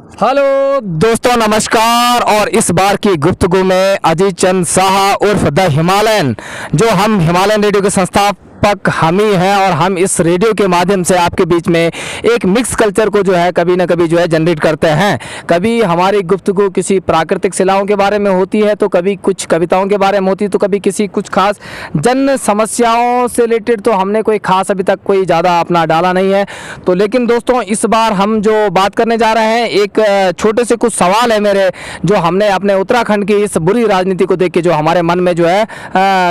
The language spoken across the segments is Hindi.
हेलो दोस्तों, नमस्कार। और इस बार की गुफ्तगू में अजीत चंद साहा उर्फ द हिमालयन, जो हम हिमालयन रेडियो के संस्थापक हम ही हैं, और हम इस रेडियो के माध्यम से आपके बीच में एक मिक्स कल्चर को जो है कभी ना कभी जो है जनरेट करते हैं। कभी हमारी गुफ्तगू किसी प्राकृतिक शिलाओं के बारे में होती है, तो कभी कुछ कविताओं के बारे में होती है, तो कभी किसी कुछ खास जन समस्याओं से रिलेटेड। तो हमने कोई खास अभी तक कोई ज़्यादा अपना डाला नहीं है। तो लेकिन दोस्तों, इस बार हम जो बात करने जा रहे हैं, एक छोटे से कुछ सवाल है मेरे, जो हमने अपने उत्तराखंड की इस बुरी राजनीति को देख के जो हमारे मन में जो है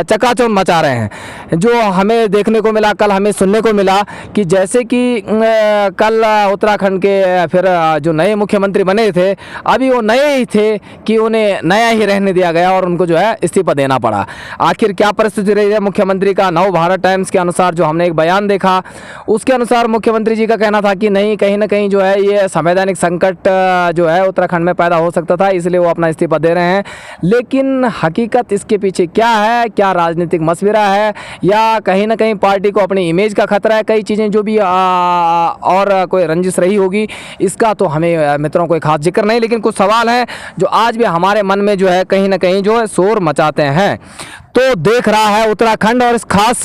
चकाचौंध मचा रहे हैं। जो हमें देखने को मिला, कल हमें सुनने को मिला कि जैसे कि कल उत्तराखंड के फिर जो नए मुख्यमंत्री बने थे, अभी वो नए ही थे कि उन्हें नया ही रहने दिया गया और उनको जो है इस्तीफा देना पड़ा। आखिर क्या परिस्थिति रही है मुख्यमंत्री का? नव भारत टाइम्स के अनुसार जो हमने एक बयान देखा, उसके अनुसार मुख्यमंत्री जी का कहना था कि नहीं, कहीं ना कहीं जो है ये संवैधानिक संकट जो है उत्तराखंड में पैदा हो सकता था, इसलिए वो अपना इस्तीफा दे रहे हैं। लेकिन हकीकत इसके पीछे क्या है? क्या राजनीतिक मशवरा है, या कहीं ना कहीं पार्टी को अपनी इमेज का खतरा है? कई चीज़ें जो भी और कोई रंजिश रही होगी, इसका तो हमें मित्रों कोई खास जिक्र नहीं, लेकिन कुछ सवाल हैं जो आज भी हमारे मन में जो है कहीं ना कहीं जो है शोर मचाते हैं। तो देख रहा है उत्तराखंड, और इस खास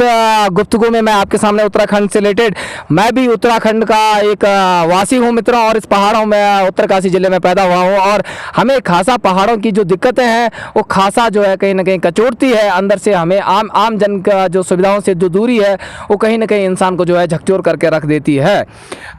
गुफ्तगू में मैं आपके सामने उत्तराखंड से रिलेटेड, मैं भी उत्तराखंड का एक वासी हूँ मित्रों, और इस पहाड़ों में उत्तरकाशी ज़िले में पैदा हुआ हूँ, और हमें खासा पहाड़ों की जो दिक्कतें हैं वो खासा जो है कहीं ना कहीं कचोटती है अंदर से। हमें आम जन का जो सुविधाओं से जो दूरी है वो कहीं ना कहीं इंसान को जो है झकझोर करके रख देती है।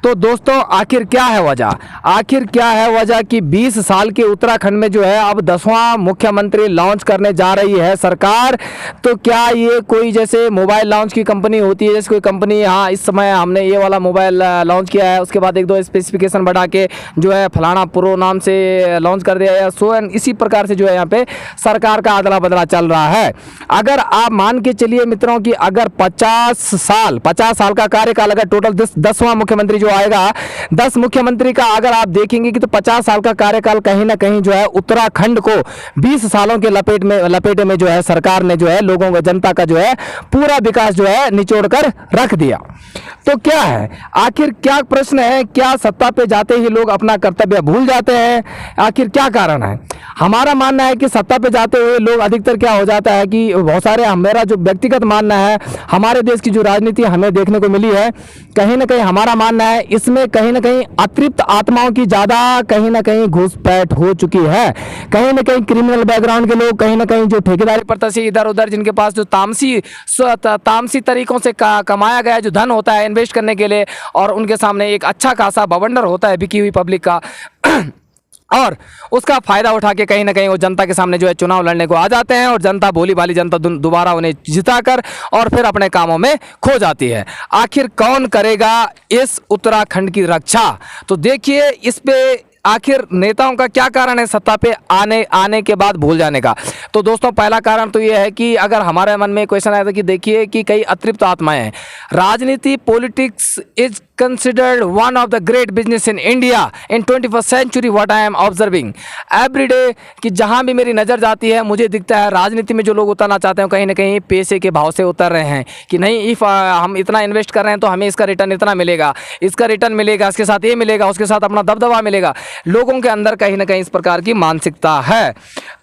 तो दोस्तों, आखिर क्या है वजह? आखिर क्या है वजह कि 20 साल के उत्तराखंड में जो है अब 10वां मुख्यमंत्री लॉन्च करने जा रही है सरकार। तो क्या ये कोई जैसे मोबाइल लॉन्च की कंपनी होती है, जैसे कोई कंपनी, हाँ इस समय हमने ये वाला मोबाइल लॉन्च किया है, उसके बाद एक दो स्पेसिफिकेशन बढ़ा के जो है फलाना प्रो नाम से लॉन्च कर दिया है, सो एंड इसी प्रकार से जो है यहाँ पे सरकार का अदला बदला चल रहा है। अगर आप मान के चलिए मित्रों कि अगर 50 साल का कार्यकाल, अगर टोटल 10वां मुख्यमंत्री जो आएगा, 10 मुख्यमंत्री का अगर आप देखेंगे कि तो 50 साल का कार्यकाल कहीं ना कहीं जो है उत्तराखंड को 20 सालों के लपेटे में जो है सरकार ने जो है लोगों को, जनता का जो है पूरा विकास जो है निचोड़ कर रख दिया। तो क्या है आखिर, क्या प्रश्न है? क्या सत्ता पे जाते ही लोग अपना कर्तव्य भूल जाते हैं? आखिर क्या कारण है? हमारा मानना है कि सत्ता पे जाते हुए लोग अधिकतर क्या हो जाता है कि बहुत सारे, मेरा जो व्यक्तिगत मानना है, हमारे देश की जो राजनीति हमें देखने को मिली है, कहीं ना कहीं हमारा मानना है इसमें कहीं ना कहीं अतृप्त आत्माओं की ज़्यादा कहीं ना कहीं घुसपैठ हो चुकी है। कहीं ना कहीं क्रिमिनल बैकग्राउंड के लोग, कहीं ना कहीं जो ठेकेदारी प्रथा इधर उधर, जिनके पास जो तामसी तरीकों से कमाया गया जो धन होता है इन्वेस्ट करने के लिए, और उनके सामने एक अच्छा खासा बवंडर होता है बिकी हुई पब्लिक का और उसका फ़ायदा उठा के कहीं ना कहीं वो जनता के सामने जो है चुनाव लड़ने को आ जाते हैं, और जनता, भोली भाली जनता दोबारा उन्हें जिताकर और फिर अपने कामों में खो जाती है। आखिर कौन करेगा इस उत्तराखंड की रक्षा? तो देखिए, इस पे आखिर नेताओं का क्या कारण है सत्ता पे आने के बाद भूल जाने का? तो दोस्तों, पहला कारण तो ये है कि अगर हमारे मन में क्वेश्चन आया था कि देखिए कि कई अतृप्त आत्माएं हैं। राजनीति, politics is considered one of the great business in India in 21st century, what I am observing every day, कि जहां भी मेरी नज़र जाती है मुझे दिखता है राजनीति में जो लोग उतरना चाहते हैं कहीं ना कहीं पैसे के भाव से उतर रहे हैं कि नहीं, इफ़ हम इतना इन्वेस्ट कर रहे हैं तो हमें इसका रिटर्न इतना मिलेगा, इसका रिटर्न मिलेगा, इसके साथ ये मिलेगा, उसके साथ अपना दबदबा मिलेगा। लोगों के अंदर कहीं ना कहीं इस प्रकार की मानसिकता है।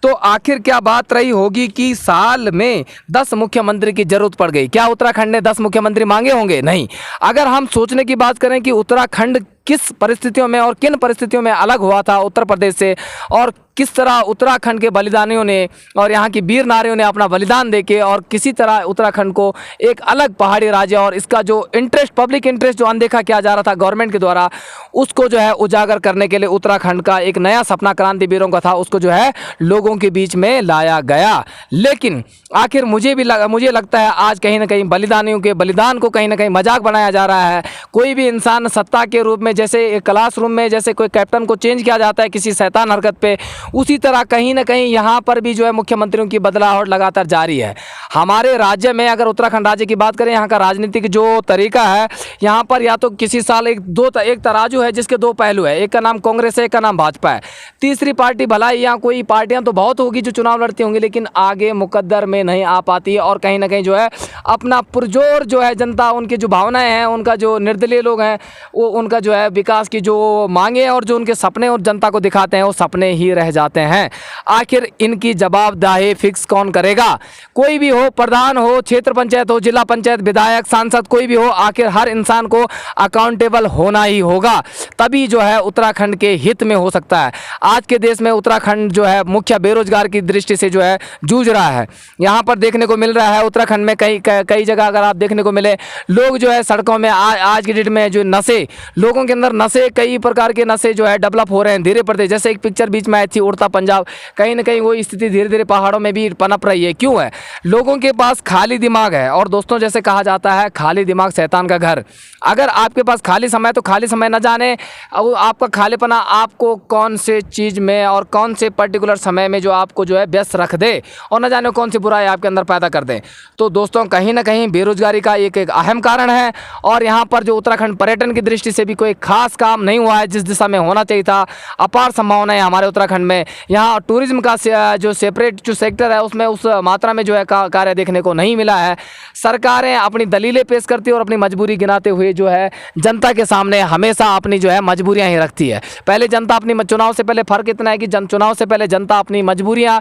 तो आखिर क्या बात रही होगी कि साल में 10 मुख्यमंत्री की जरूरत पड़ गई? क्या उत्तराखंड ने 10 मुख्यमंत्री मांगे होंगे? नहीं। अगर हम सोचने की बात करें कि उत्तराखंड किस परिस्थितियों में और किन परिस्थितियों में अलग हुआ था उत्तर प्रदेश से, और किस तरह उत्तराखंड के बलिदानियों ने और यहाँ की वीर नारियों ने अपना बलिदान देके और किसी तरह उत्तराखंड को एक अलग पहाड़ी राज्य, और इसका जो इंटरेस्ट, पब्लिक इंटरेस्ट जो अनदेखा किया जा रहा था गवर्नमेंट के द्वारा, उसको जो है उजागर करने के लिए उत्तराखंड का एक नया सपना क्रांतिवीरों का था, उसको जो है लोगों के बीच में लाया गया। लेकिन आखिर मुझे लगता है आज कहीं ना कहीं बलिदानियों के बलिदान को कहीं ना कहीं मजाक बनाया जा रहा है। कोई भी इंसान सत्ता के रूप में, जैसे क्लासरूम में जैसे कोई कैप्टन को चेंज किया जाता है किसी शैतान हरकत पे, उसी तरह कहीं ना कहीं यहाँ पर भी जो है मुख्यमंत्रियों की बदलाव लगातार जारी है। हमारे राज्य में अगर उत्तराखंड राज्य की बात करें, यहाँ का राजनीतिक जो तरीका है, यहाँ पर या तो किसी साल एक तराजू है जिसके दो पहलू है, एक का नाम कांग्रेस है, एक का नाम भाजपा है। तीसरी पार्टी भला यहाँ कोई पार्टियाँ तो बहुत होगी जो चुनाव लड़ती होंगी, लेकिन आगे मुकद्दर में नहीं आ पाती, और कहीं ना कहीं जो है अपना पुरजोर जो है जनता, उनकी जो भावनाएं हैं, उनका जो निर्दलीय लोग हैं वो उनका जो है विकास की जो मांगे और जो उनके सपने और जनता को दिखाते हैं वो सपने ही रह जाते हैं। आखिर इनकी जवाबदेही फिक्स कौन करेगा? कोई भी हो, प्रधान हो, क्षेत्र पंचायत हो, जिला पंचायत, विधायक, सांसद, कोई भी हो, आखिर हर इंसान को अकाउंटेबल होना ही होगा, तभी जो है उत्तराखंड के हित में हो सकता है। आज के देश में उत्तराखंड जो है मुख्य बेरोजगार की दृष्टि से जो है जूझ रहा है। यहाँ पर देखने को मिल रहा है उत्तराखंड में कई जगह अगर आप देखने को मिले, लोग जो है सड़कों में आज की डेट में जो नशे, लोगों के अंदर नशे, कई प्रकार के नशे जो है डेवलप हो रहे हैं धीरे पर। जैसे एक पिक्चर बीच में आई थी उड़ता पंजाब, कहीं ना कहीं वो स्थिति धीरे धीरे पहाड़ों में भी पनप रही है। क्यों है? लोगों के पास खाली दिमाग है, और दोस्तों जैसे कहा जाता है खाली दिमाग शैतान का घर। अगर आपके पास खाली समय, तो खाली समय न जाने अब आपका खालीपना आपको कौन से चीज़ में और कौन से पर्टिकुलर समय में जो आपको जो है व्यस्त रख दे, और न जाने कौन सी बुराई आपके अंदर पैदा कर दे। तो दोस्तों कहीं ना कहीं बेरोजगारी का एक अहम कारण है। और यहाँ पर जो उत्तराखंड पर्यटन की दृष्टि से भी कोई खास काम नहीं हुआ है जिस दिशा में होना चाहिए था। अपार संभावनाएं हमारे उत्तराखंड में, यहाँ टूरिज्म का जो सेपरेट जो सेक्टर है उसमें उस मात्रा में जो है कार्य देखने को नहीं मिला है। सरकारें अपनी दलीलें पेश करती है और अपनी मजबूरी गिनाते हुए जो है जनता के सामने हमेशा अपनी जो है मजबूरियां ही रखती है। पहले जनता अपनी चुनाव से पहले, फर्क इतना है कि चुनाव से पहले जनता अपनी मजबूरियां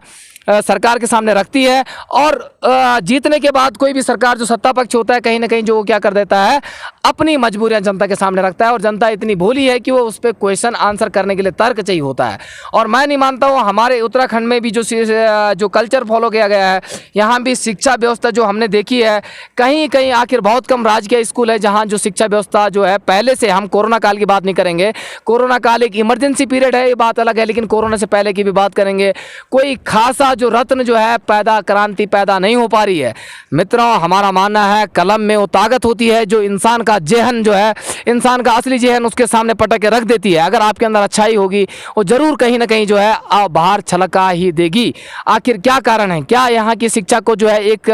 सरकार के सामने रखती है, और जीतने के बाद कोई भी सरकार जो सत्ता पक्ष होता है कहीं ना कहीं जो वो क्या कर देता है, अपनी मजबूरियां जनता के सामने रखता है। और जनता इतनी भोली है कि वो उस पर क्वेश्चन आंसर करने के लिए तर्क चाहिए होता है। और मैं नहीं मानता हूँ हमारे उत्तराखंड में भी जो कल्चर फॉलो किया गया है, यहाँ भी शिक्षा व्यवस्था जो हमने देखी है, कहीं कहीं आखिर बहुत कम राजकीय स्कूल है जहाँ जो शिक्षा व्यवस्था जो है पहले से, हम कोरोना काल की बात नहीं करेंगे, कोरोना काल एक इमरजेंसी पीरियड है, ये बात अलग है, लेकिन कोरोना से पहले की भी बात करेंगे, कोई खासा जो रत्न जो है क्रांति पैदा नहीं हो पा रही है। मित्रों हमारा मानना है कलम में वो ताकत होती है जो इंसान का जेहन जो है, इंसान का असली जेहन उसके सामने पटक के रख देती है। अगर आपके अंदर अच्छाई होगी वो जरूर कहीं ना कहीं जो है बाहर छलका ही देगी। आखिर क्या कारण है? क्या यहाँ की शिक्षा को जो है एक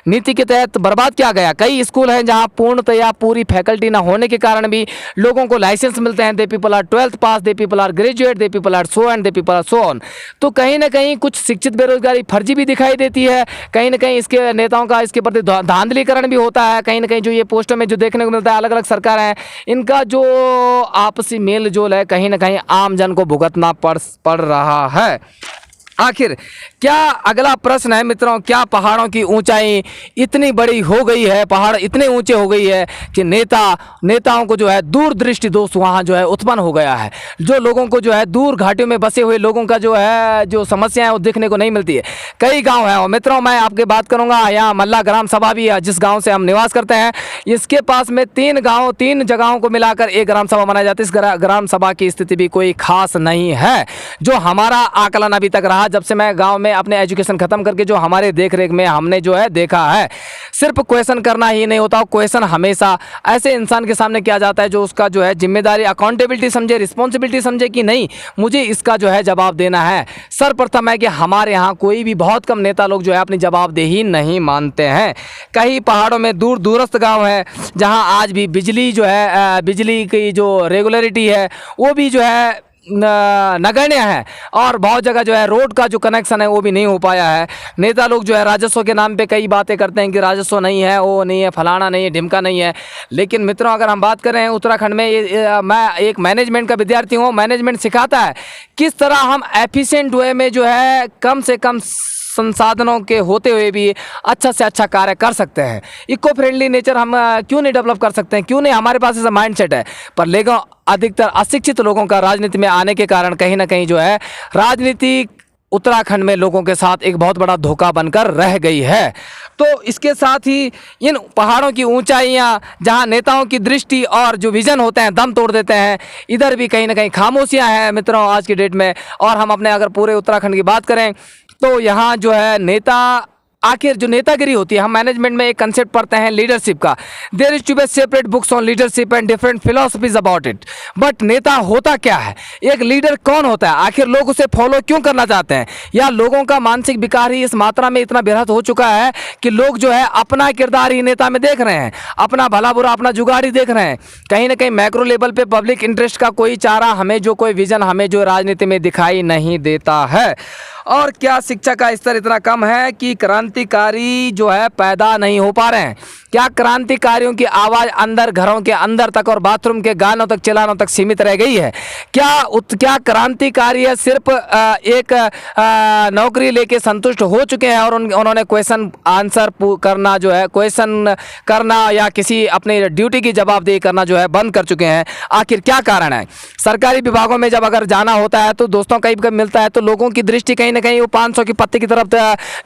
नीति के तहत बर्बाद किया गया? कई स्कूल हैं जहाँ पूर्णतया पूरी फैकल्टी ना होने के कारण भी लोगों को लाइसेंस मिलते हैं। They people are 12th pass, they people are graduate, they people are so and they people are so on. तो कहीं ना कहीं कुछ शिक्षित बेरोजगारी फर्जी भी दिखाई देती है, कहीं ना कहीं इसके नेताओं का इसके प्रति धांधलीकरण भी होता है। कहीं ना कहीं जो ये पोस्टों में जो देखने को मिलता है, अलग अलग सरकार हैं, इनका जो आपसी मेल जोल है कहीं ना कहीं आम जन को भुगतना पड़ रहा है। आखिर क्या, अगला प्रश्न है मित्रों, क्या पहाड़ों की ऊंचाई इतनी बड़ी हो गई है, पहाड़ इतने ऊंचे हो गई है कि नेताओं को जो है दूरदृष्टि दोष वहाँ जो है उत्पन्न हो गया है। जो लोगों को जो है दूर घाटियों में बसे हुए लोगों का जो है जो समस्या है वो देखने को नहीं मिलती है। कई गांव हैं, और मित्रों मैं आपके बात करूंगा, यहाँ मल्ला ग्राम सभा भी है जिस गाँव से हम निवास करते हैं, इसके पास में 3 जगहों को मिलाकर एक ग्राम सभा मनाई जाती है। इस ग्राम सभा की स्थिति भी कोई खास नहीं है। जो हमारा आकलन अभी तक रहा जब से मैं गांव में अपने एजुकेशन खत्म करके जो हमारे देख रेख में हमने जो है देखा है, सिर्फ क्वेश्चन करना ही नहीं होता, क्वेश्चन हमेशा ऐसे इंसान के सामने किया जाता है जो उसका जो है जिम्मेदारी, अकाउंटेबिलिटी समझे, रिस्पॉन्सिबिलिटी समझे कि नहीं मुझे इसका जो है जवाब देना है। सर्वप्रथम है कि हमारे यहाँ कोई भी, बहुत कम नेता लोग जो है अपनी जवाबदेही नहीं मानते हैं। कई पहाड़ों में दूरस्थ गाँव है जहाँ आज भी बिजली जो है, बिजली की जो रेगुलरिटी है वो भी जो है नगण्य है, और बहुत जगह जो है रोड का जो कनेक्शन है वो भी नहीं हो पाया है। नेता लोग जो है राजस्व के नाम पे कई बातें करते हैं कि राजस्व नहीं है, वो नहीं है, फलाना नहीं है, ढिमका नहीं है। लेकिन मित्रों अगर हम बात करें उत्तराखंड में, मैं एक मैनेजमेंट का विद्यार्थी हूँ, मैनेजमेंट सिखाता है किस तरह हम एफिशिएंट वे में जो है कम से कम संसाधनों के होते हुए भी अच्छा से अच्छा कार्य कर सकते हैं। इको फ्रेंडली नेचर हम क्यों नहीं डेवलप कर सकते हैं? क्यों नहीं? हमारे पास ऐसा माइंडसेट है। पर लेकिन अधिकतर अशिक्षित लोगों का राजनीति में आने के कारण कहीं ना कहीं जो है राजनीति उत्तराखंड में लोगों के साथ एक बहुत बड़ा धोखा बनकर रह गई है। तो इसके साथ ही इन पहाड़ों की ऊंचाइयां जहां नेताओं की दृष्टि और जो विजन होते हैं दम तोड़ देते हैं, इधर भी कहीं ना कहीं खामोशियां हैं मित्रों आज की डेट में। और हम अपने अगर पूरे उत्तराखंड की बात करें तो यहाँ जो है नेता, आखिर जो नेतागिरी होती है, हम मैनेजमेंट में एक कंसेप्ट पढ़ते हैं लीडरशिप का, there is to be separate books on leadership and different philosophies about it. But नेता होता क्या है? एक लीडर कौन होता है? आखिर लोग उसे फॉलो क्यों करना चाहते हैं? या लोगों का मानसिक विकार ही इस मात्रा में इतना बेहद हो चुका है कि लोग जो है अपना किरदार ही नेता में देख रहे हैं, अपना भला बुरा, अपना जुगाड़ ही देख रहे हैं। कहीं ना कहीं मैक्रो लेवल पे पब्लिक इंटरेस्ट का कोई चारा हमें, जो कोई विजन हमें जो राजनीति में दिखाई नहीं देता है। और क्या शिक्षा का स्तर इतना कम है कि क्रांतिकारी जो है पैदा नहीं हो पा रहे हैं? क्या क्रांतिकारियों की आवाज अंदर घरों के अंदर तक और बाथरूम के गानों तक चिल्लानों तक सीमित रह गई है? क्या क्रांतिकारी सिर्फ एक नौकरी लेके संतुष्ट हो चुके हैं और उन्होंने क्वेश्चन आंसर करना जो है, क्वेश्चन करना या किसी अपनी ड्यूटी की जवाबदेही करना जो है बंद कर चुके हैं? आखिर क्या कारण है? सरकारी विभागों में जब अगर जाना होता है तो दोस्तों कहीं कभी मिलता है तो लोगों की दृष्टि कहीं ना कहीं वो 500 की पत्ती की तरफ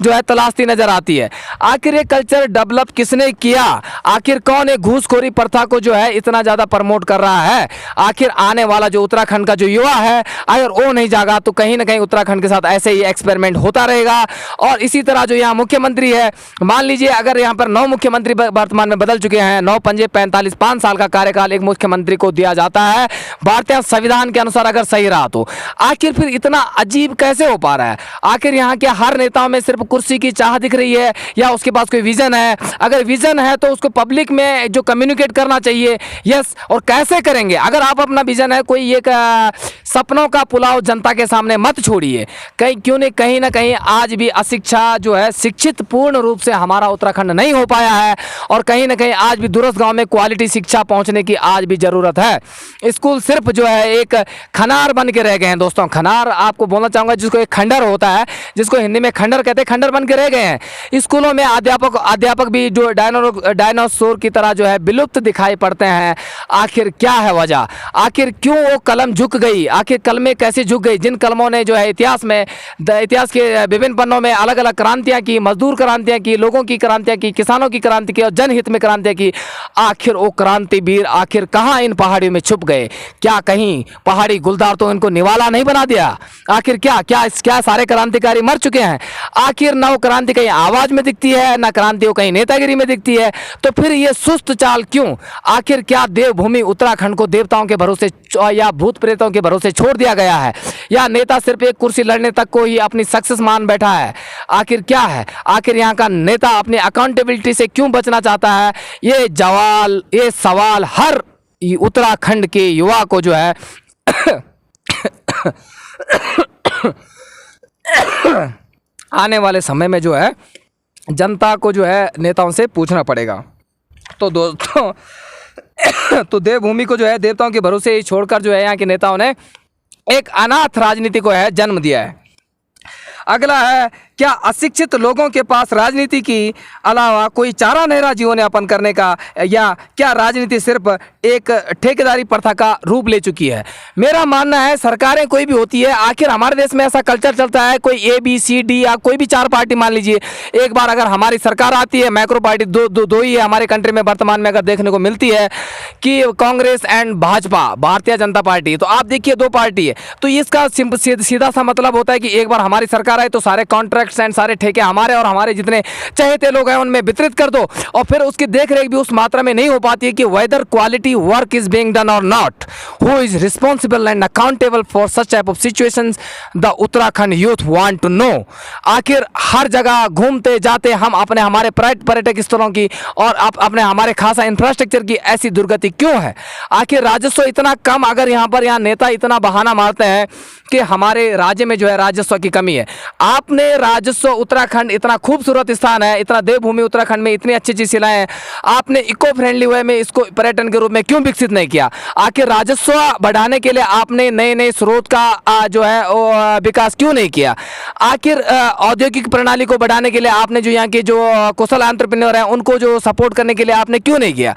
जो है तलाशती नजर आती है। आखिर ये कल्चर डेवलप किसने किया? आखिर कौन एक घूसखोरी प्रथा को जो है इतना ज्यादा प्रमोट कर रहा है? आखिर आने वाला जो उत्तराखंड का जो युवा है, अगर वो नहीं जागा तो कहीं ना कहीं उत्तराखंड के साथ ऐसे ही एक्सपेरिमेंट होता रहेगा। और इसी तरह जो यहाँ मुख्यमंत्री है, मान लीजिए अगर यहाँ पर 9 मुख्यमंत्री वर्तमान में बदल चुके हैं, 9 पंजे 45, 5 साल का कार्यकाल एक मुख्यमंत्री को दिया जाता है भारतीय संविधान के अनुसार, अगर सही रहा तो। आखिर फिर इतना अजीब कैसे हो पा रहा है? आखिर यहाँ के हर नेताओं में सिर्फ कुर्सी की चाह दिख रही है या उसके पास कोई विजन है? अगर विजन है तो उसको पब्लिक में जो कम्युनिकेट करना चाहिए, यस, और कैसे करेंगे? अगर आप अपना विजन है कोई एक सपनों का पुलाव जनता के सामने मत छोड़िए। क्यों नहीं, कहीं ना कहीं आज भी अशिक्षा जो है, शिक्षित पूर्ण रूप से हमारा उत्तराखंड नहीं हो पाया है और कहीं ना कहीं आज भी दूरस्थ गांव में क्वालिटी शिक्षा पहुंचने की आज भी जरूरत है। स्कूल सिर्फ जो है एक खनार बन के रह गए हैं दोस्तों। खनार आपको बोलना चाहूंगा, जिसको एक खंडर होता है, जिसको हिंदी में खंडर कहते हैं, खंडर बन के रह गए हैं। स्कूलों में अध्यापक भी जो डायनासोर की तरह जो है विलुप्त दिखाई पड़ते हैं। आखिर क्या है वजह? आखिर क्यों वो कलम झुक गई? आखिर कलमें कैसे झुक गई? जिन कलमों ने जो है इतिहास के विभिन्न पन्नों में अलग अलग क्रांतियां की, मजदूर क्रांतियां की, लोगों की क्रांतियां की, किसानों की क्रांति की और जनहित में क्रांतियां की, आखिर वो क्रांतिवीर आखिर कहां इन पहाड़ियों में छुप गए? क्या कहीं पहाड़ी गुलदार तो इनको निवाला नहीं बना दिया? आखिर क्या सारे क्रांतिकारी मर चुके हैं? आखिर न क्रांति कहीं आवाज में दिखती है, न क्रांति को कहीं नेतागिरी में दिखती है, तो फिर ये सुस्त चाल क्यों? आखिर क्या देवभूमि उत्तराखंड को देवताओं के भरोसे या भूत प्रेतों के भरोसे छोड़ दिया गया है, या नेता सिर्फ एक कुर्सी लड़ने तक को ही अपनी सक्सेस मान बैठा है? आखिर क्या है? आखिर यहाँ का नेता अपनी अकाउंटेबिलिटी से क्यों बचना चाहता है? ये सवाल हर उत्तराखंड के युवा को जो है आने वाले समय में जो है जनता को जो है नेताओं से पूछना पड़ेगा। तो दोस्तों तो देवभूमि को जो है देवताओं के भरोसे ही छोड़कर जो है यहाँ के नेताओं ने एक अनाथ राजनीति को है जन्म दिया है। अगला है, क्या अशिक्षित लोगों के पास राजनीति की अलावा कोई चारा नहीं रहा जीवन यापन करने का, या क्या राजनीति सिर्फ एक ठेकेदारी प्रथा का रूप ले चुकी है? मेरा मानना है सरकारें कोई भी होती है, आखिर हमारे देश में ऐसा कल्चर चलता है, कोई ABCD या कोई भी 4 पार्टी मान लीजिए, एक बार अगर हमारी सरकार आती है, मैक्रो पार्टी दो ही है हमारे कंट्री में वर्तमान में अगर देखने को मिलती है कि कांग्रेस एंड भाजपा, भारतीय जनता पार्टी। तो आप देखिए 2 पार्टी है, तो इसका सीधा सा मतलब होता है कि एक बार हमारी सरकार आए तो सारे कॉन्ट्रैक्ट्स एंड सारे ठेके हमारे और हमारे जितने चहेते लोग हैं उनमें वितरित कर दो, और फिर उसकी देखरेख भी उस मात्रा में नहीं हो पाती है कि whether quality work is being done और not, who is responsible and accountable for such type of situations the Uttarakhand youth want to know. आखिर हर जगह घूमते जाते हम हमारे पर्यटक स्थलों की और हमारे खासा इंफ्रास्ट्रक्चर की ऐसी दुर्गति क्यों है? आखिर राजस्व इतना कम, अगर यहाँ नेता इतना बहाना मारते हैं कि हमारे राज्य में जो है राजस्व की कमी है। आपने राजस्व, उत्तराखंड इतना खूबसूरत स्थान है, इतना देवभूमि उत्तराखंड में इतनी अच्छी शिलाएं हैं, आपने इको फ्रेंडली वे में इसको पर्यटन के रूप में क्यों विकसित नहीं किया? आखिर राजस्व बढ़ाने के लिए आपने नए स्रोत का जो है विकास क्यों नहीं किया? आखिर औद्योगिक प्रणाली को बढ़ाने के लिए आपने जो यहाँ के जो कुशल एंटरप्रेन्योर हैं उनको जो सपोर्ट करने के लिए आपने क्यों नहीं किया?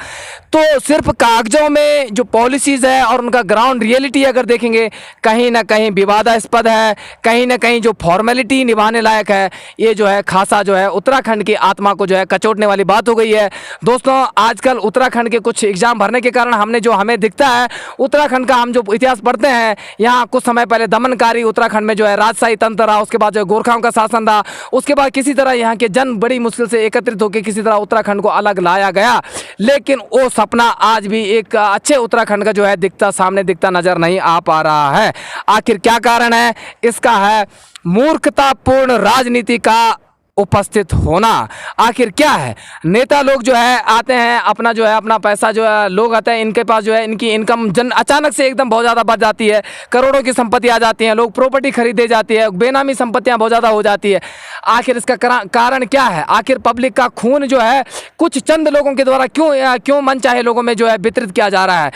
तो सिर्फ कागजों में जो पॉलिसीज है और उनका ग्राउंड रियलिटी अगर देखेंगे कहीं ना कहीं विवादास्पद है, कहीं ना कहीं जो फॉर्मेलिटी निभाने लायक है, ये जो है खासा जो है उत्तराखंड की आत्मा को जो है कचोटने वाली बात हो गई है। दोस्तों आजकल उत्तराखंड के कुछ एग्जाम भरने के कारण हमें दिखता है उत्तराखंड का, हम जो इतिहास पढ़ते हैं, यहाँ कुछ समय पहले दमनकारी उत्तराखंड में जो है राजशाही तंत्र रहा, उसके बाद जो है गोरखाओं का शासन रहा, उसके बाद किसी तरह यहाँ के जन बड़ी मुश्किल से एकत्रित होकर किसी तरह उत्तराखंड को अलग लाया गया, लेकिन वो सपना आज भी एक अच्छे उत्तराखंड का जो है सामने दिखता नजर नहीं आ पा रहा है। आखिर क्या कारण है इसका? है मूर्खतापूर्ण राजनीति का उपस्थित होना आखिर क्या है। नेता लोग जो है आते हैं, अपना जो है अपना पैसा जो है, लोग आते हैं, इनके पास जो है इनकी इनकम अचानक से एकदम बहुत ज़्यादा बढ़ जाती है, करोड़ों की संपत्ति आ जाती है, लोग प्रॉपर्टी खरीदे जाती है, बेनामी संपत्तियां बहुत ज़्यादा हो जाती है। आखिर इसका कारण क्या है। आखिर पब्लिक का खून जो है कुछ चंद लोगों के द्वारा क्यों मन चाहे लोगों में जो है वितरित किया जा रहा है।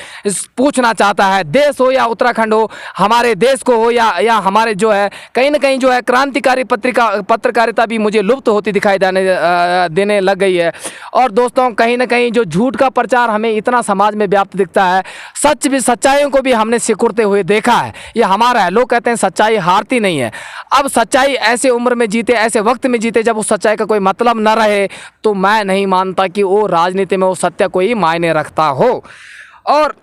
पूछना चाहता है, देश हो या उत्तराखंड हो, हमारे देश को हो या हमारे जो है कहीं ना कहीं जो है क्रांतिकारी पत्रकारिता भी मुझे लुप्त होती दिखाई देने लग गई है। और दोस्तों कहीं ना कहीं जो झूठ का प्रचार हमें इतना समाज में व्याप्त दिखता है, सच्चाइयों को भी हमने सिकुड़ते हुए देखा है। ये हमारा है। लोग कहते हैं सच्चाई हारती नहीं है। अब सच्चाई ऐसे उम्र में जीते, ऐसे वक्त में जीते जब उस सच्चाई का कोई मतलब न रहे, तो मैं नहीं मानता कि वो राजनीति में वो सत्य कोई मायने रखता हो। और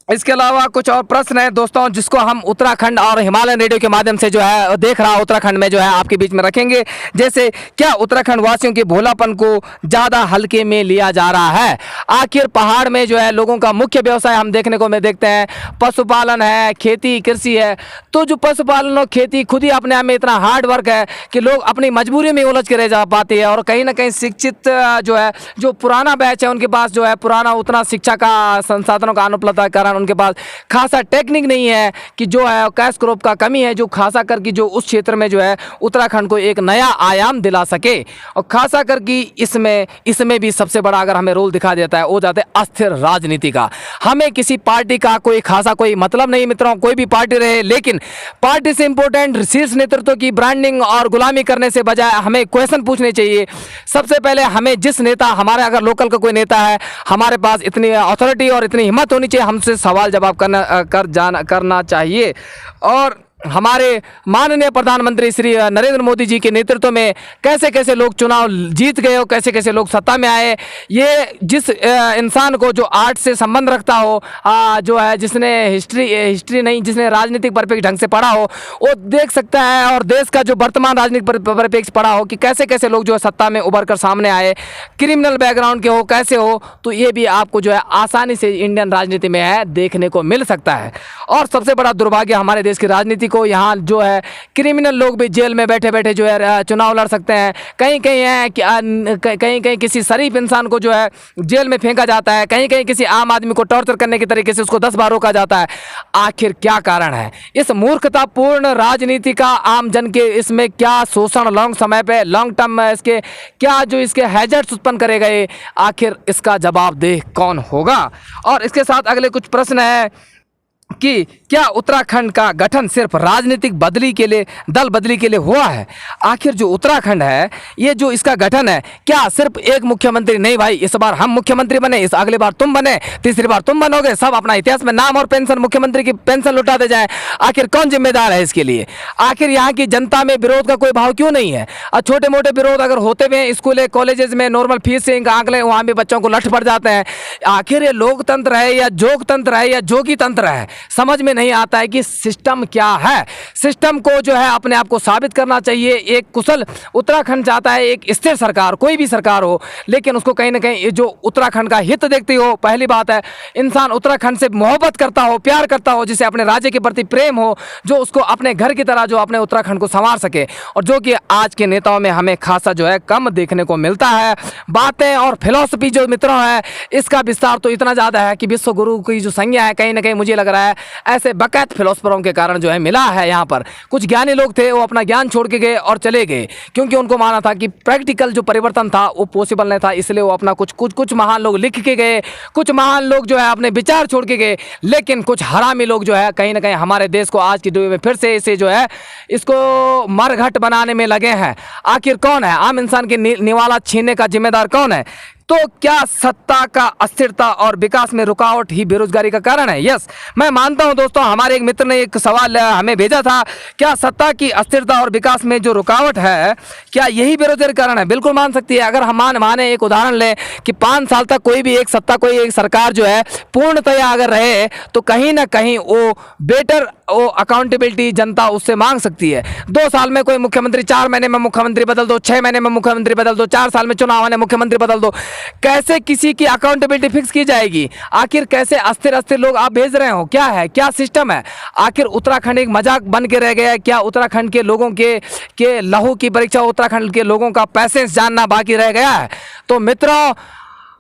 इसके अलावा कुछ और प्रश्न है दोस्तों, जिसको हम उत्तराखंड और हिमालयन रेडियो के माध्यम से जो है देख रहा उत्तराखंड में जो है आपके बीच में रखेंगे। जैसे क्या उत्तराखंड वासियों के भोलापन को ज़्यादा हल्के में लिया जा रहा है। आखिर पहाड़ में जो है लोगों का मुख्य व्यवसाय हम देखते हैं पशुपालन है, खेती कृषि है। तो जो पशुपालन और खेती खुद ही अपने आप में इतना हार्ड वर्क है कि लोग अपनी मजबूरी में उलझ के रह जा पाते हैं। और कहीं ना कहीं शिक्षित जो है, जो पुराना बैच है, उनके पास जो है पुराना उतना शिक्षा का संसाधनों का अनुपलब्धता कारण उनके पास खासा टेक्निक नहीं है कि जो है कैश क्रॉप का कमी है, जो खासा कर की जो उस क्षेत्र में जो है उत्तराखंड को एक नया आयाम दिला सके। और खासा कर की इसमें भी सबसे बड़ा अगर हमें रोल दिखा देता है वो जाते है अस्थिर राजनीति का। हमें किसी पार्टी का कोई मतलब नहीं मित्रों, कोई भी पार्टी रहे, लेकिन पार्टी से इंपॉर्टेंट शीर्ष नेतृत्व की ब्रांडिंग और गुलामी करने से बजाय हमें क्वेश्चन पूछने चाहिए। सबसे पहले हमें जिस नेता, हमारे अगर लोकल का कोई नेता है, हमारे पास इतनी अथॉरिटी और इतनी हिम्मत होनी चाहिए, हमसे सवाल जवाब करना चाहिए। और हमारे माननीय प्रधानमंत्री श्री नरेंद्र मोदी जी के नेतृत्व में कैसे कैसे लोग चुनाव जीत गए हो, कैसे कैसे लोग सत्ता में आए, ये जिस इंसान को जो आर्ट से संबंध रखता हो, जो है जिसने हिस्ट्री नहीं, जिसने राजनीतिक परिप्रेक्ष्य ढंग से पढ़ा हो, वो देख सकता है। और देश का जो वर्तमान राजनीतिक परिप्रेक्ष्य पढ़ा हो कि कैसे कैसे लोग जो है सत्ता में उभर कर सामने आए, क्रिमिनल बैकग्राउंड के हो, कैसे हो, तो ये भी आपको जो है आसानी से इंडियन राजनीति में है देखने को मिल सकता है। और सबसे बड़ा दुर्भाग्य हमारे देश की राजनीति को, यहाँ जो है क्रिमिनल लोग भी जेल में बैठे बैठे जो है चुनाव लड़ सकते हैं। कहीं कहीं किसी शरीफ इंसान को जो है जेल में फेंका जाता है, कहीं कहीं किसी आम आदमी को टॉर्चर करने के तरीके से उसको 10 बार रोका जाता है। आखिर क्या कारण है इस मूर्खतापूर्ण राजनीति का? आम जन के इसमें क्या शोषण लॉन्ग टर्म में इसके क्या जो इसके हैजर्ड्स उत्पन्न करे गए, आखिर इसका जवाबदेह कौन होगा? और इसके साथ अगले कुछ प्रश्न है कि क्या उत्तराखंड का गठन सिर्फ राजनीतिक दल बदली के लिए हुआ है? आखिर जो उत्तराखंड है, ये जो इसका गठन है, क्या सिर्फ एक मुख्यमंत्री नहीं भाई, इस बार हम मुख्यमंत्री बने, इस अगली बार तुम बने, तीसरी बार तुम बनोगे, सब अपना इतिहास में नाम और पेंशन, मुख्यमंत्री की पेंशन लुटाते जाए। आखिर कौन जिम्मेदार है इसके लिए? आखिर यहाँ की जनता में विरोध का कोई भाव क्यों नहीं है? और छोटे मोटे विरोध अगर होते हुए स्कूल कॉलेजेस में नॉर्मल फीस से आंक लें, वहाँ भी बच्चों को लठ पड़ जाते हैं। आखिर ये लोकतंत्र है या जोगतंत्र है या जोगी तंत्र है? समझ में नहीं आता है कि सिस्टम क्या है। सिस्टम को जो है अपने आप को साबित करना चाहिए। एक कुशल उत्तराखंड चाहता है, एक स्थिर सरकार, कोई भी सरकार हो, लेकिन उसको कहीं ना कहीं जो उत्तराखंड का हित देखती हो। पहली बात है, इंसान उत्तराखंड से मोहब्बत करता हो, प्यार करता हो, जिसे अपने राज्य के प्रति प्रेम हो, जो उसको अपने घर की तरह जो अपने उत्तराखंड को संवार सके, और जो कि आज के नेताओं में हमें खासा जो है कम देखने को मिलता है। बातें और फिलॉसफी जो मित्रों है, इसका विस्तार तो इतना ज़्यादा है कि विश्व गुरु की जो संज्ञा है, कहीं ना कहीं मुझे लग रहा है ऐसे बकैत फिलोसफरों के कारण जो है मिला है। यहाँ पर कुछ ज्ञानी लोग थे, वो अपना ज्ञान छोड़ के गए और चले गए, क्योंकि उनको माना था कि प्रैक्टिकल जो परिवर्तन था वो पॉसिबल नहीं था, इसलिए वो अपना कुछ महान लोग लिख के गए, कुछ महान लोग जो है अपने विचार छोड़ के गए। लेकिन कुछ हरामी लोग जो है कहीं ना कहीं हमारे देश को आज की दुनिया में फिर से इसे जो है इसको मरघट बनाने में लगे हैं। आखिर कौन है? आम इंसान के निवाला छीनने का जिम्मेदार कौन है? तो क्या सत्ता का अस्थिरता और विकास में रुकावट ही बेरोजगारी का कारण है? यस, मैं मानता हूं दोस्तों। हमारे एक मित्र ने एक सवाल हमें भेजा था, क्या सत्ता की अस्थिरता और विकास में जो रुकावट है, क्या यही बेरोजगारी का कारण है? बिल्कुल मान सकती है। अगर हम माने एक उदाहरण लें कि 5 साल तक कोई भी एक सरकार जो है पूर्णतया अगर रहे, तो कहीं ना कहीं वो बेटर अकाउंटेबिलिटी जनता उससे मांग सकती है। 2 साल में कोई मुख्यमंत्री, 4 महीने में मुख्यमंत्री बदल दो, 6 महीने में मुख्यमंत्री बदल दो, 4 साल में चुनाव आने मुख्यमंत्री बदल दो, कैसे किसी की अकाउंटेबिलिटी फिक्स की जाएगी? आखिर कैसे अस्थिर अस्थिर लोग आप भेज रहे हो? क्या है, क्या सिस्टम है? आखिर उत्तराखंड एक मजाक बन के रह गया है क्या? उत्तराखंड के लोगों के लहू की परीक्षा, उत्तराखंड के लोगों का पैसेंस जानना बाकी रह गया है? तो मित्रों,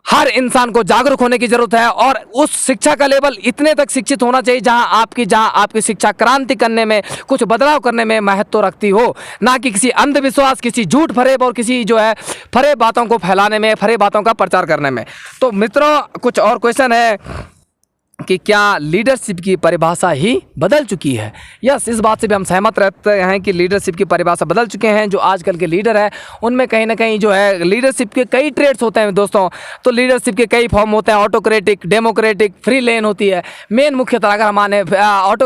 हर इंसान को जागरूक होने की जरूरत है और उस शिक्षा का लेवल इतने तक शिक्षित होना चाहिए जहां आपकी शिक्षा क्रांति करने में, कुछ बदलाव करने में महत्व रखती हो, ना कि किसी अंधविश्वास, किसी झूठ फरेब और किसी जो है फरेब बातों को फैलाने में, फरेब बातों का प्रचार करने में। तो मित्रों, कुछ और क्वेश्चन है कि क्या लीडरशिप की परिभाषा ही बदल चुकी है? यस, इस बात से भी हम सहमत रहते हैं कि लीडरशिप की परिभाषा बदल चुके हैं। जो आजकल के लीडर हैं उनमें कहीं ना कहीं जो है लीडरशिप के कई ट्रेड्स होते हैं दोस्तों। तो लीडरशिप के कई फॉर्म होते हैं, ऑटोक्रेटिक, डेमोक्रेटिक, फ्री लेन होती है। मेन मुख्यतः अगर हम माने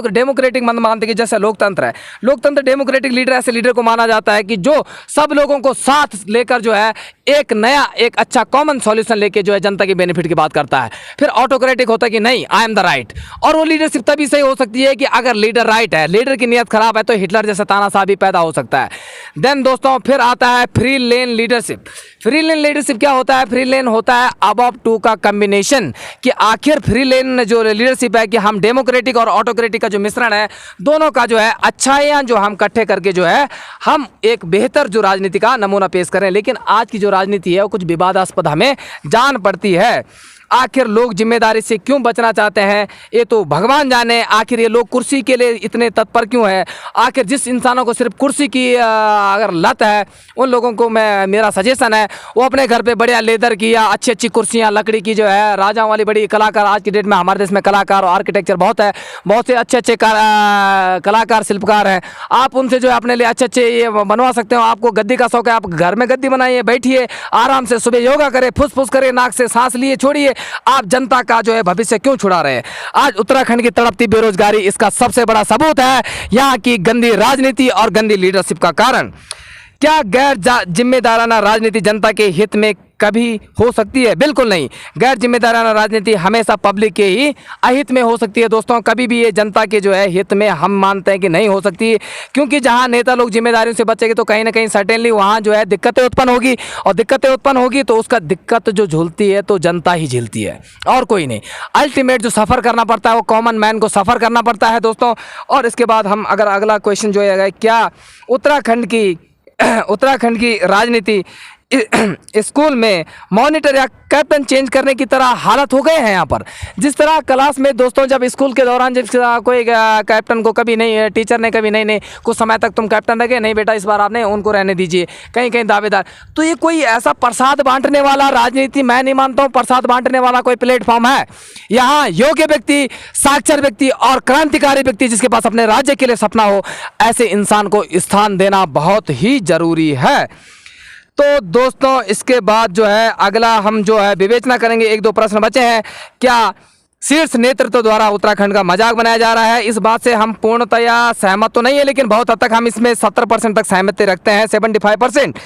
डेमोक्रेटिक मानते कि जैसे लोकतंत्र है, लोकतंत्र डेमोक्रेटिक लीडर ऐसे लीडर को माना जाता है कि जो सब लोगों को साथ लेकर जो है एक नया, एक अच्छा कॉमन सॉल्यूशन लेके जो है जनता के बेनिफिट की बात करता है। फिर ऑटोक्रेटिक होता है कि नहीं, आई एम द राइट। और वो लीडरशिप तभी सही हो सकती है कि अगर लीडर राइट है, लीडर की नीयत खराब है तो हिटलर जैसा तानाशाह भी पैदा हो सकता है। देन दोस्तों फिर आता है फ्री लेन लीडरशिप। फ्री लेन लीडरशिप क्या होता है? फ्री लेन होता है अबव टू का कॉम्बिनेशन, कि आखिर फ्री लेन जो लीडरशिप है कि हम डेमोक्रेटिक और ऑटोक्रेटिक का जो मिश्रण है, दोनों का जो है अच्छाइयाँ जो हम इकट्ठे करके जो है हम एक बेहतर जो राजनीति का नमूना पेश करें। लेकिन आज की जो राजनीति है वो कुछ विवादास्पद हमें जान पड़ती है। आखिर लोग जिम्मेदारी से क्यों बचना चाहते हैं ये तो भगवान जाने। आखिर ये लोग कुर्सी के लिए इतने तत्पर क्यों है? आखिर जिस इंसानों को सिर्फ कुर्सी की अगर लत है, उन लोगों को मेरा सजेशन है वो अपने घर पे बढ़िया लेदर की या अच्छी अच्छी कुर्सियां लकड़ी की जो है राजाओं वाली बड़ी कलाकार, आज की डेट में हमारे देश में कलाकार और आर्किटेक्चर बहुत है, बहुत से अच्छे अच्छे कलाकार शिल्पकार हैं, आप उनसे जो है अपने लिए अच्छे अच्छे ये बनवा सकते हो। आपको गद्दी का शौक है, आप घर में गद्दी बनाइए, बैठिए आराम से, सुबह योगा करें, फुस फुस करें, नाक से सांस लिए छोड़िए। आप जनता का जो है भविष्य क्यों छुड़ा रहे हैं? आज उत्तराखंड की तड़पती बेरोजगारी इसका सबसे बड़ा सबूत है, यहाँ की गंदी राजनीति और गंदी लीडरशिप का कारण। क्या गैर जिम्मेदाराना राजनीति जनता के हित में कभी हो सकती है? बिल्कुल नहीं। गैर जिम्मेदाराना राजनीति हमेशा पब्लिक के ही अहित में हो सकती है दोस्तों। कभी भी ये जनता के जो है हित में हम मानते हैं कि नहीं हो सकती, क्योंकि जहां नेता लोग जिम्मेदारियों से बचेंगे तो कहीं ना कहीं सर्टेनली वहां जो है दिक्कतें उत्पन्न होगी, और दिक्कतें उत्पन्न होगी तो उसका दिक्कत जो झूलती है तो जनता ही झेलती है और कोई नहीं। अल्टीमेट जो सफ़र करना पड़ता है वो कॉमन मैन को सफ़र करना पड़ता है दोस्तों। और इसके बाद हम अगर अगला क्वेश्चन जो है, क्या उत्तराखंड की राजनीति स्कूल में मॉनिटर या कैप्टन चेंज करने की तरह हालत हो गए हैं? यहाँ पर जिस तरह क्लास में दोस्तों जब स्कूल के दौरान जब कोई कैप्टन को कभी नहीं, टीचर ने कभी नहीं कुछ समय तक तुम कैप्टन रहे, नहीं बेटा इस बार आपने उनको रहने दीजिए, कहीं कहीं दावेदार। तो ये कोई ऐसा प्रसाद बांटने वाला राजनीति मैं नहीं मानता हूँ, प्रसाद बांटने वाला कोई प्लेटफॉर्म है। यहाँ योग्य व्यक्ति, साक्षर व्यक्ति और क्रांतिकारी व्यक्ति जिसके पास अपने राज्य के लिए सपना हो, ऐसे इंसान को स्थान देना बहुत ही जरूरी है। तो दोस्तों इसके बाद जो है अगला हम जो है विवेचना करेंगे, एक दो प्रश्न बचे हैं। क्या शीर्ष नेतृत्व द्वारा उत्तराखंड का मजाक बनाया जा रहा है? इस बात से हम पूर्णतया सहमत तो नहीं है, लेकिन बहुत हद तक हम इसमें 70% तक सहमति रखते हैं, 75%।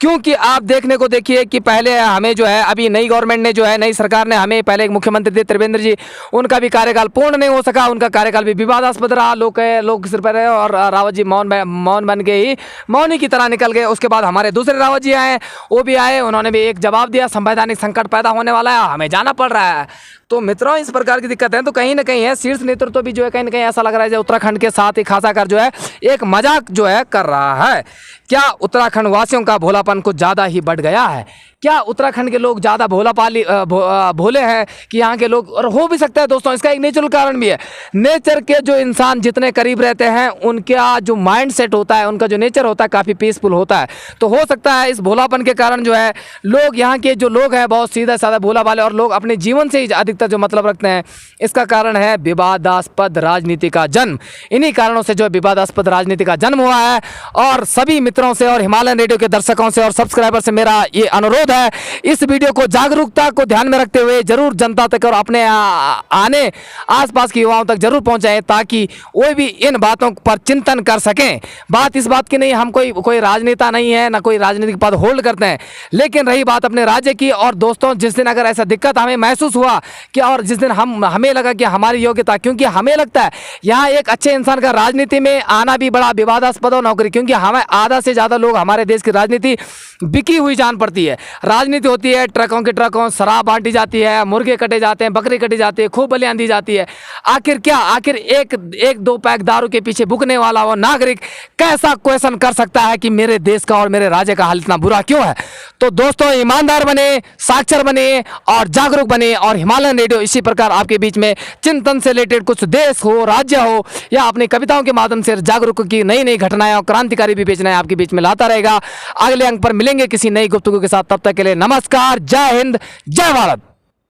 क्योंकि आप देखने को देखिए कि पहले हमें जो है अभी नई गवर्नमेंट ने जो है, नई सरकार ने हमें पहले एक मुख्यमंत्री थे त्रिवेंद्र जी, उनका भी कार्यकाल पूर्ण नहीं हो सका, उनका कार्यकाल भी विवादास्पद रहा, लोग सिर पर रहे और रावत जी मौन बन के ही मौनी की तरह निकल गए। उसके बाद हमारे दूसरे रावत जी आए, वो भी आए, उन्होंने भी एक जवाब दिया, संवैधानिक संकट पैदा होने वाला है, हमें जाना पड़ रहा है। तो मित्रों इस प्रकार की दिक्कत है, तो कहीं ना कहीं है शीर्ष नेतृत्व भी जो है कहीं ना कहीं ऐसा लग रहा है जो उत्तराखंड के साथ ही खासा कर जो है एक मजाक जो है कर रहा है। क्या उत्तराखंड वासियों का भोलापन कुछ ज़्यादा ही बढ़ गया है? क्या उत्तराखंड के लोग ज़्यादा भोले हैं कि यहाँ के लोग? और हो भी सकता है दोस्तों, इसका एक नेचुरल कारण भी है। नेचर के जो इंसान जितने करीब रहते हैं उनका जो माइंड सेट होता है, उनका जो नेचर होता है काफ़ी पीसफुल होता है। तो हो सकता है इस भोलापन के कारण जो है लोग, यहाँ के जो लोग हैं बहुत सीधा साधा भोला वाले, और लोग अपने जीवन से ही अधिकतर जो मतलब रखते हैं। इसका कारण है विवादास्पद राजनीति का जन्म। इन्हीं कारणों से जो है विवादास्पद राजनीति का जन्म हुआ है। और सभी मित्रों से और हिमालयन रेडियो के दर्शकों से और सब्सक्राइबर से मेरा ये अनुरोध है, इस वीडियो को जागरूकता को ध्यान में रखते हुए जरूर जनता तक और अपने आने आसपास के युवाओं तक जरूर पहुंचाएं, ताकि वो भी इन बातों पर चिंतन कर सकें। बात इस बात की नहीं, हम कोई राजनेता नहीं है, ना कोई राजनीतिक पद होल्ड करते हैं, लेकिन रही बात अपने राज्य की। और दोस्तों जिस दिन अगर ऐसा दिक्कत हमें महसूस हुआ कि, और जिस दिन हमें लगा कि हमारी योग्यता, क्योंकि हमें लगता है यहाँ एक अच्छे इंसान का राजनीति में आना भी बड़ा विवादास्पद और नौकरी, क्योंकि हमें आधा से ज़्यादा लोग हमारे देश की राजनीति बिकी हुई जान पड़ती है। राजनीति होती है, ट्रकों के ट्रकों शराब बांटी जाती है, मुर्गे कटे जाते हैं, बकरी कटी जाती है, खूब बलियां दी जाती है। आखिर क्या, आखिर एक दो पैक दारू के पीछे बुकने वाला वो नागरिक कैसा क्वेश्चन कर सकता है कि मेरे देश का और मेरे राज्य का हाल इतना बुरा क्यों है? तो दोस्तों, ईमानदार बने, साक्षर बने और जागरूक बने। और हिमालयन रेडियो इसी प्रकार आपके बीच में चिंतन से रिलेटेड कुछ देश हो, राज्य हो या अपनी कविताओं के माध्यम से जागरूक की नई नई घटनाएं और क्रांतिकारी विवेचनाएं आपके बीच में लाता रहेगा। अगले अंक पर मिलेंगे किसी नई गुफ्तगू के साथ, तब तक के लिए नमस्कार, जय हिंद, जय भारत।